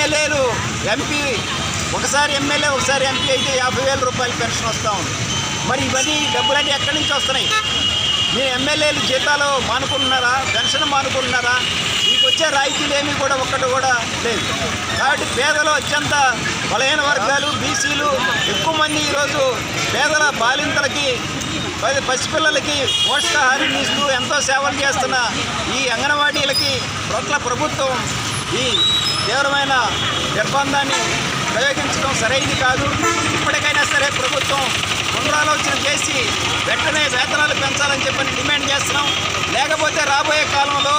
ఎమ్మెల్యేలు ఎంపీ ఒకసారి ఎమ్మెల్యే ఒకసారి ఎంపీ అయితే 50,000 రూపాయలు పెన్షన్ వస్తూ ఉంది. మరి ఇవన్నీ డబ్బులన్నీ ఎక్కడి నుంచి వస్తున్నాయి? మీ ఎమ్మెల్యేలు జీతాలు మానుకుంటున్నారా? పెన్షన్ మానుకుంటున్నారా? మీకు వచ్చే రాయితీలు ఏమీ కూడా ఒక్కటి కూడా లేదు. కాబట్టి పేదలు అత్యంత బలహీన వర్గాలు బీసీలు ఎక్కువ మంది ఈరోజు పేదల బాలింతలకి పసిపిల్లలకి పోషకాహారం ఇస్తూ ఎంతో సేవలు చేస్తున్న ఈ అంగన్వాడీలకి ప్రభుత్వం ఈ తీవ్రమైన నిర్బంధాన్ని ప్రయోగించడం సరైనది కాదు. ఇప్పటికైనా సరే ప్రభుత్వం పునరాలోచన చేసి వెంటనే వేతనాలు పెంచాలని చెప్పని డిమాండ్ చేస్తున్నాం. లేకపోతే రాబోయే కాలంలో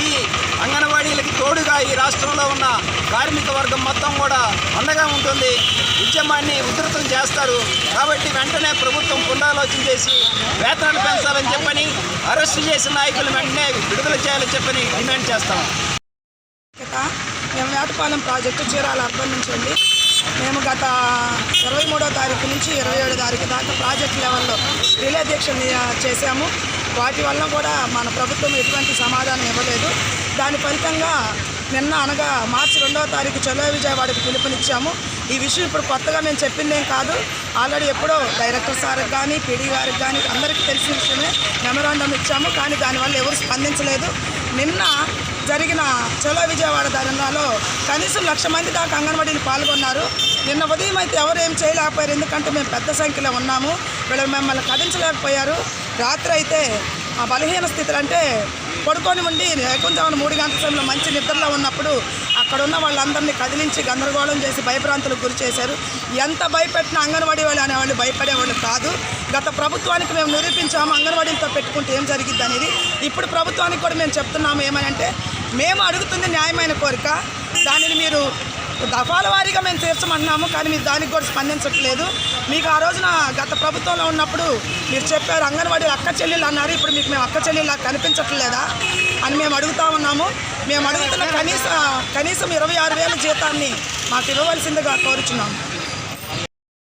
ఈ అంగన్వాడీలకి తోడుగా ఈ రాష్ట్రంలో ఉన్న కార్మిక వర్గం మొత్తం కూడా అండగా ఉంటుంది. ఉద్యమాన్ని ఉధృతం చేస్తారు. కాబట్టి వెంటనే ప్రభుత్వం పునరాలోచన చేసి వేతనాలు పెంచాలని చెప్పని అరెస్టు చేసిన నాయకులు వెంటనే విడుదల చేయాలని చెప్పని డిమాండ్ చేస్తాం. మేము వేటపాలెం ప్రాజెక్టు చీరాల అర్బన్ నుంచి అండి. మేము గత 23వ తారీఖు నుంచి 27వ తారీఖు దాకా ప్రాజెక్ట్ లెవెల్లో రిలే దీక్షలు చేశాము. వాటి వల్ల కూడా మన ప్రభుత్వం ఎటువంటి సమాధానం ఇవ్వలేదు. దాని ఫలితంగా నిన్న అనగా మార్చి 2వ తారీఖు చలో విజయవాడకు పిలుపునిచ్చాము. ఈ విషయం ఇప్పుడు కొత్తగా మేము చెప్పిందేం కాదు. ఆల్రెడీ ఎప్పుడో డైరెక్టర్ సార్కి కానీ పీడీ గారికి కానీ అందరికీ తెలిసిన విషయమే మెమరాండం ఇచ్చాము. కానీ దానివల్ల ఎవరు స్పందించలేదు. నిన్న జరిగిన చలో విజయవాడ ధర్నాలో కనీసం 1,00,000 మంది దాకా అంగన్వాడీలు పాల్గొన్నారు. నిన్న ఉదయం అయితే ఎవరు ఏం చేయలేకపోయారు. ఎందుకంటే మేము పెద్ద సంఖ్యలో ఉన్నాము. వీళ్ళు మమ్మల్ని కదించలేకపోయారు. రాత్రి అయితే బలహీన స్థితులు అంటే పడుకొని ఉండి ఏకంజామున 3 గంటల సమయంలో మంచి నిద్రలో ఉన్నప్పుడు అక్కడ ఉన్న వాళ్ళందరినీ కదిలించి గందరగోళం చేసి భయభ్రాంతులకు గురి చేశారు. ఎంత భయపెట్టిన అంగన్వాడీ వాళ్ళు అనేవాళ్ళు భయపడేవాళ్ళు కాదు. గత ప్రభుత్వానికి మేము నిరూపించాము అంగన్వాడీలతో పెట్టుకుంటే ఏం జరిగిద్ది అనేది. ఇప్పుడు ప్రభుత్వానికి కూడా మేము చెప్తున్నాము ఏమని అంటే, మేము అడుగుతుంది న్యాయమైన కోరిక, దానిని మీరు దఫాల వారీగా మేము తీర్చమంటున్నాము. కానీ మీరు దానికి కూడా స్పందించట్లేదు. మీకు ఆ రోజున గత ప్రభుత్వంలో ఉన్నప్పుడు మీరు చెప్పారు అంగన్వాడీలు అక్క చెల్లెళ్ళు అన్నారు. ఇప్పుడు మీకు మేము అక్క చెల్లెళ్ళ కనిపించట్లేదా అని మేము అడుగుతా ఉన్నాము. మేము అడుగుతున్న కనీసం 26,000 జీతాన్ని మాకు ఇవ్వవలసిందిగా కోరుచున్నాము.